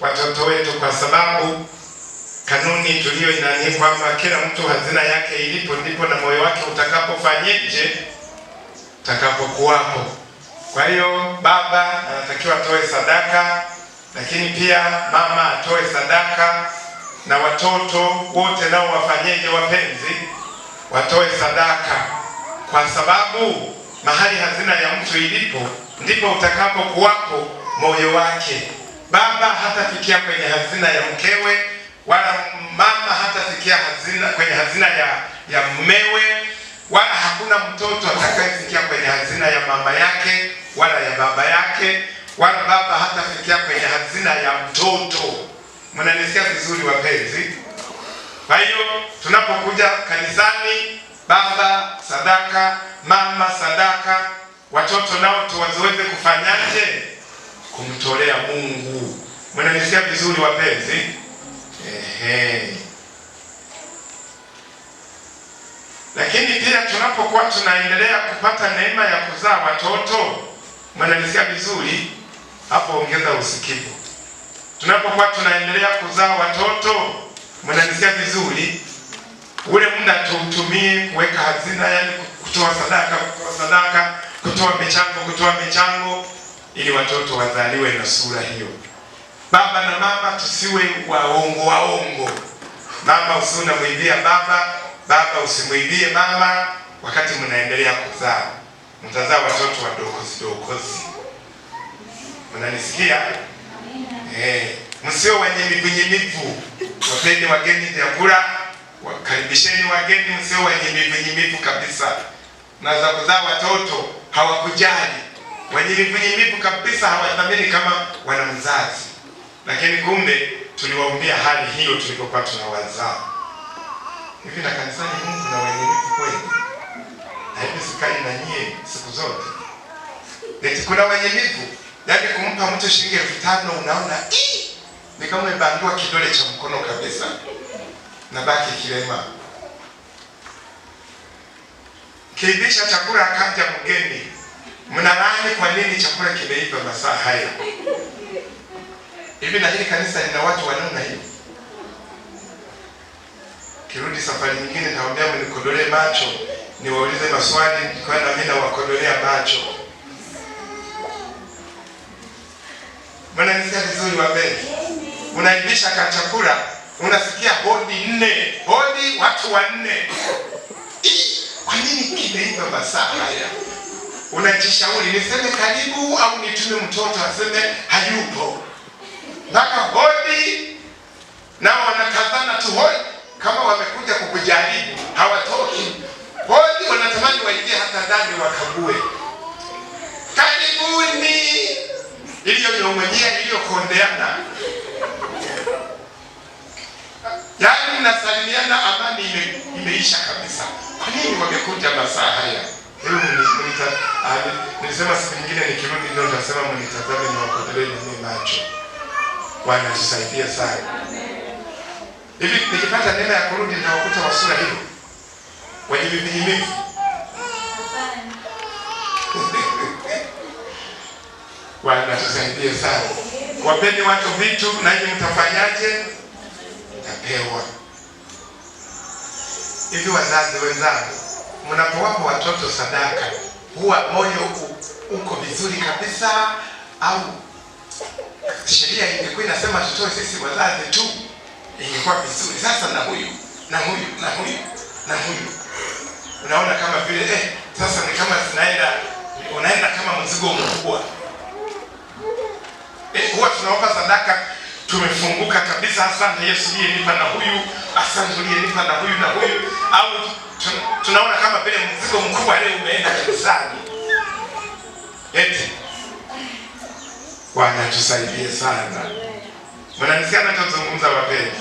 watoto wetu, kwa sababu kanuni tuliyo inani kwamba kila mtu hazina yake ilipo ndipo na moyo wake utakapofanyeje, utakapokuwapo. Kwa hiyo baba anatakiwa atoe sadaka, lakini pia mama atoe sadaka, na watoto wote nao wafanyeje, wapenzi, watoe sadaka, kwa sababu mahali hazina ya mtu ilipo ndipo utakapokuwapo moyo wake. Baba hatafikia kwenye hazina ya mkewe, wala mama hatafikia kwenye hazina ya mumewe, wala hakuna mtoto atakayefikia kwenye hazina ya mama yake wala ya baba yake, wala baba hatafikia kwenye hazina ya mtoto. Mnanisikia vizuri wapenzi? Kwa hiyo tunapokuja kanisani, baba sadaka, mama sadaka, watoto nao tuweze kufanyaje? Kumtolea Mungu. Mnanisikia vizuri wapenzi? Lakini pia tunapokuwa tunaendelea kupata neema ya kuzaa watoto, mnanisikia vizuri hapo, ongeza usikivu. Tunapokuwa tunaendelea kuzaa watoto, mnanisikia vizuri, ule muda tuutumie kuweka hazina, yani kutoa sadaka, kutoa michango ili watoto wazaliwe na sura hiyo. Baba na mama tusiwe waongo. Mama usimwibie baba, baba usimwibie mama. Wakati mnaendelea kuzaa, mtazaa watoto wadokozi. Mnanisikia? Msio wenye mivu. Wapeni wageni vyakula, wakaribisheni wageni, msio wenye mivu kabisa. Na za kuzaa watoto hawakujali. Wenye mivu kabisa hawadhamini kama wana mzazi. Lakini kumbe tuliwaambia hali hiyo tulipokuwa tunawazaa. Hivi na kanisani Mungu na wenye mivu kweli? Na hivi sikai na nyie siku zote. Eti kuna wenye mivu, yaani kumpa mtu shilingi 5,000 unaona ni kama umebandua kidole cha mkono kabisa, na baki kilema. Kiibisha chakula akaja mgeni, mnalaani kwa nini chakula kimeiva masaa haya? Hivi na hili kanisa lina watu wanaona hiyo? Kirudi safari nyingine nawaambia mnikodolee macho, niwaulize maswali kwa na mimi nawakodolea macho. Mnanisikia vizuri wapenzi? Unaibisha ka chakula, unasikia hodi 4, hodi watu 4. Kwa nini kimeiva masaa haya? Unajishauri niseme karibu au nitume mtoto aseme hayupo? Mpaka hodi, nao wanakazana tu hodi, kama wamekuja kukujaribu, hawatoki. Hodi wanatamani waingie hata ndani wakague. Karibuni, iliyonyong'onyea, iliyokondeana. Yaani mnasalimiana, amani imeisha kabisa. Kwa nini wamekuja masaa haya? Nilisema siku nyingine nikirudi ndio nitasema mnitazame na wakodolee na macho. Bwana tusaidie sana. Hivi nikipata neema ya kurudi na wakuta wa sura hiyo wenye mivu. Bwana tusaidie sana. Wapeni watu vitu, nanyi mtafanyaje? Mtapewa. Hivi wazazi wenzangu, mnapowapa watoto sadaka, huwa moyo uko vizuri kabisa, au sheria ingekuwa inasema tutoe sisi wazazi tu, ingekuwa vizuri? Sasa na huyu unaona kama vile sasa ni kama unaenda kama mzigo mkubwa. Huwa tunawapa sadaka tumefunguka kabisa, asante Yesu aliyenipa na huyu, asante aliyenipa na huyu, au tunaona kama vile mzigo mkubwa leo umeenda kanisani. Bwana tusaidie sana. Mnanisikia ninachozungumza wapenzi?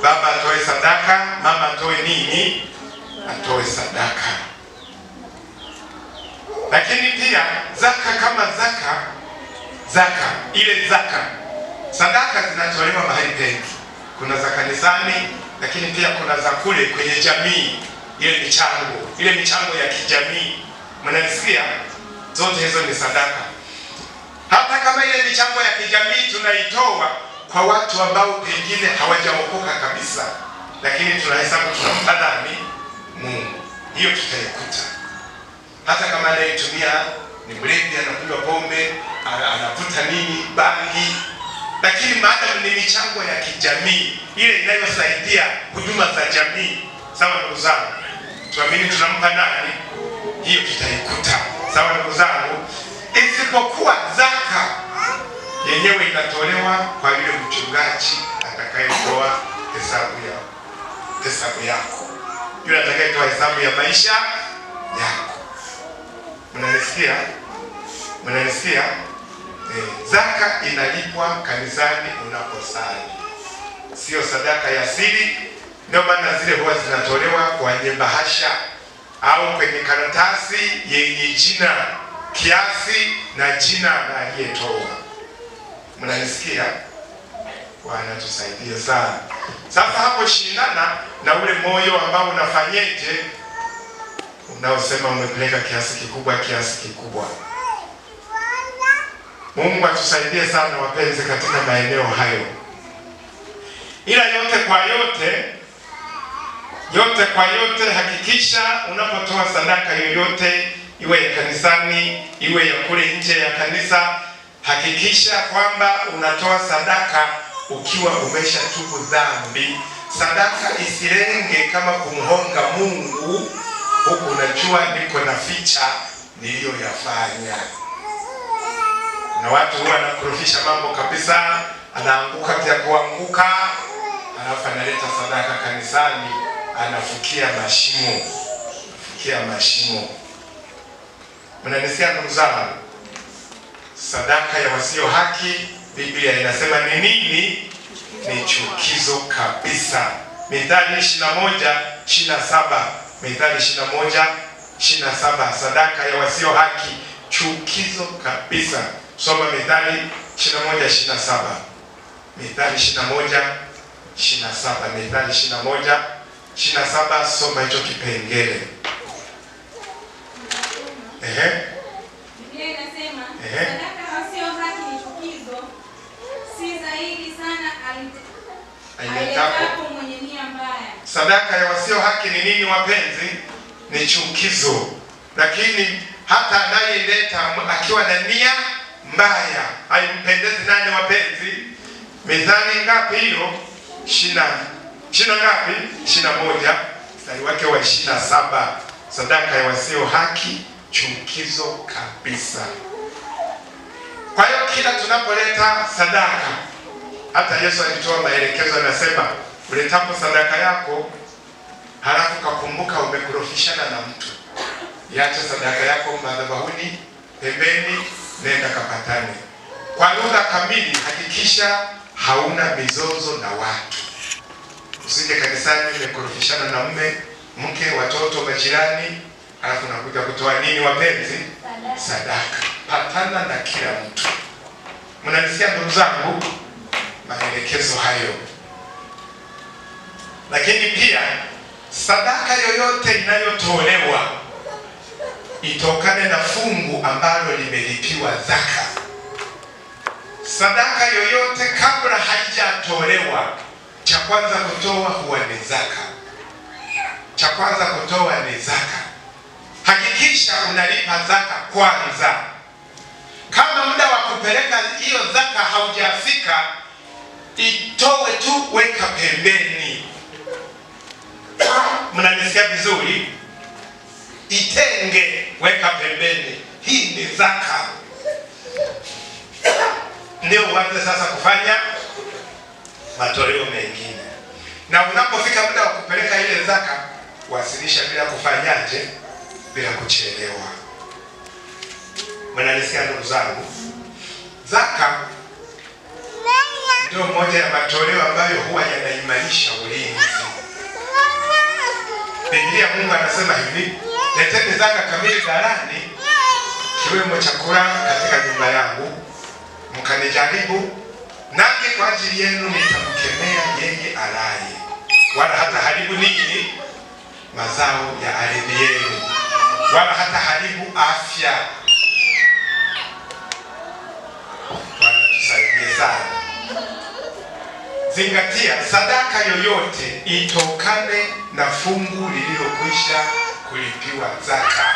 Baba atoe sadaka, mama atoe nini? Atoe sadaka. Lakini pia zaka, kama zaka ile sadaka zinatolewa mahali pengi. Kuna za kanisani, lakini pia kuna za kule kwenye jamii, ile michango ya kijamii. Mnanisikia? Zote hizo ni sadaka. Hata kama ile michango ya kijamii tunaitoa kwa watu ambao pengine hawajaokoka kabisa, lakini tunahesabu tunampa nani? Mungu. Hiyo tutaikuta. Hata kama anayetumia ni mlevi, anakunywa pombe, anavuta nini, bangi, lakini maadamu ni michango ya kijamii ile inayosaidia huduma za jamii, sawa ndugu zangu, tuamini tunampa nani? Hiyo tutaikuta. Sawa ndugu zangu, isipokuwa zaka yenyewe inatolewa kwa yule mchungaji atakayetoa hesabu yako, yule atakayetoa hesabu ya maisha yako. Mnanisikia? Mnanisikia? Zaka inalipwa kanisani unaposali, sio sadaka ya siri. Ndio maana zile huwa zinatolewa kwenye bahasha au kwenye karatasi yenye jina, kiasi na jina la aliyetoa. Mnanisikia? Bwana tusaidie sana. Sasa hapo shindana na ule moyo ambao unafanyeje, unaosema umepeleka kiasi kikubwa. Mungu atusaidie sana wapenzi katika maeneo hayo. Ila yote kwa yote, hakikisha unapotoa sadaka yoyote, iwe ya kanisani, iwe ya kule nje ya kanisa, hakikisha kwamba unatoa sadaka ukiwa umeshatubu dhambi. Sadaka isilenge kama kumhonga Mungu, huku unajua niko na ficha niliyoyafanya. Na watu huwa anakurufisha mambo kabisa, anaanguka vya kuanguka, alafu analeta sadaka kanisani, anafukia mashimo. Mnanisikia ndugu zangu? Sadaka ya wasio haki, Biblia inasema ni nini? Ni chukizo kabisa. Mithali 21:27. Mithali 21:27. Sadaka ya wasio haki, chukizo kabisa. Soma Mithali 21:27. Mithali 21:27. Mithali 21:27. Soma hicho kipengele. Biblia inasema sadaka wasio haki ni chukizo, si zaidi sana aletapo mwenye nia mbaya. Sadaka ya wasio haki ni nini wapenzi? Ni chukizo. Lakini hata anayeleta akiwa na nia mbaya haimpendezi nani wapenzi? Mithali ngapi hiyo? 21 mstari wake wa 27. Sadaka ya wasio haki, chukizo kabisa. Kwa hiyo kila tunapoleta sadaka, hata Yesu alitoa maelekezo, anasema uletapo sadaka yako halafu kakumbuka umekorofishana na mtu, iache sadaka yako madhabahuni pembeni, nenda kapatane. Kwa lugha kamili, hakikisha hauna mizozo na watu. Usije kanisani umekorofishana na mume, mke, watoto, majirani, halafu nakuja kutoa nini wapenzi? Sadaka. Patana na kila mtu. Mnanisikia ndugu zangu? Maelekezo hayo. Lakini pia sadaka yoyote inayotolewa itokane na fungu ambalo limelipiwa zaka. Sadaka yoyote kabla haijatolewa, cha kwanza kutoa huwa ni zaka. Cha kwanza kutoa ni zaka. Hakikisha unalipa zaka kwanza. Kama muda wa kupeleka hiyo zaka haujafika, itowe tu, weka pembeni. Mnanisikia vizuri? Itenge, weka pembeni. Hii ni zaka. Ndio uanze sasa kufanya matoleo mengine. Na unapofika muda wa kupeleka ile zaka, wasilisha bila kufanyaje? Bila kuchelewa. Mnanisikia ndugu zangu? Zaka ndio moja ya matoleo ambayo huwa yanaimarisha ulinzi. Biblia Mungu anasema hivi, leteni zaka kamili ghalani, kiwemo chakula katika nyumba yangu, mkanijaribu, nami kwa ajili yenu nitamkemea yeye alaye, wala hata haribu nini? Mazao ya ardhi yenu, wala hata haribu afya. Bwana tusaidie sana. zingatia, sadaka yoyote itokane na fungu lililokwisha kulipiwa zaka.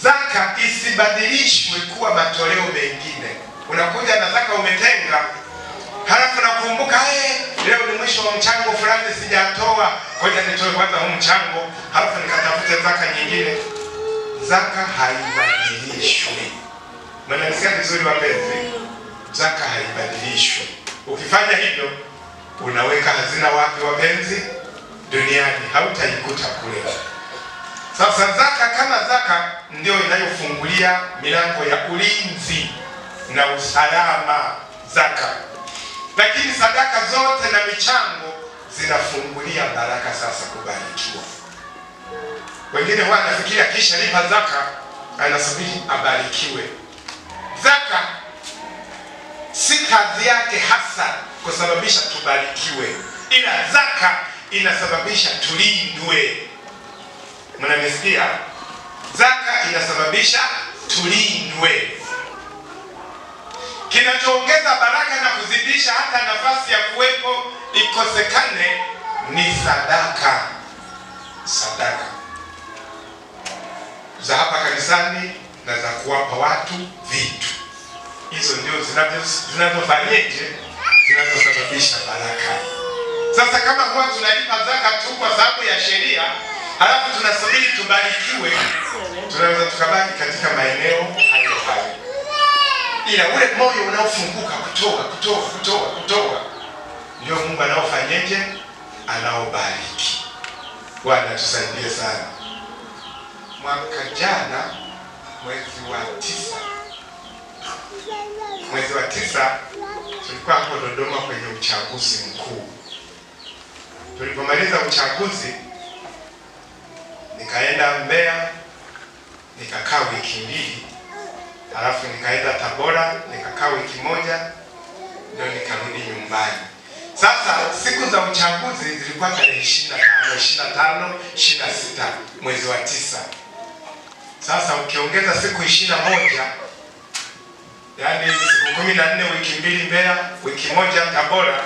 Zaka isibadilishwe kuwa matoleo mengine. Unakuja na zaka umetenga, halafu nakumbuka leo ni mwisho wa mchango fulani sijatoa, ngoja nitoe kwanza huu mchango, halafu nikatafute zaka nyingine. Zaka haibadilishwi. Mnanisikia vizuri wapenzi? Zaka haibadilishwi. Ukifanya hivyo unaweka hazina wapi wapenzi? Duniani, hautaikuta kule. Sasa zaka kama zaka ndio inayofungulia milango ya ulinzi na usalama, zaka. Lakini sadaka zote na michango zinafungulia baraka, sasa kubarikiwa. Wengine huwa anafikiria kisha lipa zaka anasubiri abarikiwe. Zaka si kazi yake hasa kusababisha tubarikiwe, ila zaka inasababisha tulindwe. Mnanisikia? Zaka inasababisha tulindwe. Kinachoongeza baraka na kuzidisha hata nafasi ya kuwepo ikosekane ni sadaka. Sadaka za hapa kanisani na za kuwapa watu vitu, hizo ndio zinazofanyeje? Zinazosababisha baraka. Sasa kama huwa tunalipa zaka tu kwa sababu ya sheria, halafu tunasubiri tubarikiwe, tunaweza tukabaki katika maeneo hayo hayo. Ila ule moyo unaofunguka kutoa ndio Mungu anaofanyeje? Anaobariki. Bwana tusaidie sana. Mwaka jana mwezi wa tisa tulikuwa hapo Dodoma kwenye uchaguzi mkuu. Tulipomaliza uchaguzi nikaenda Mbeya nikakaa wiki mbili, halafu nikaenda Tabora nikakaa wiki moja, ndio nikarudi nyumbani. Sasa siku za uchaguzi zilikuwa tarehe 25, 26 mwezi wa 9. Sasa ukiongeza siku 21, yaani siku 14, wiki mbili Mbeya, wiki moja Tabora,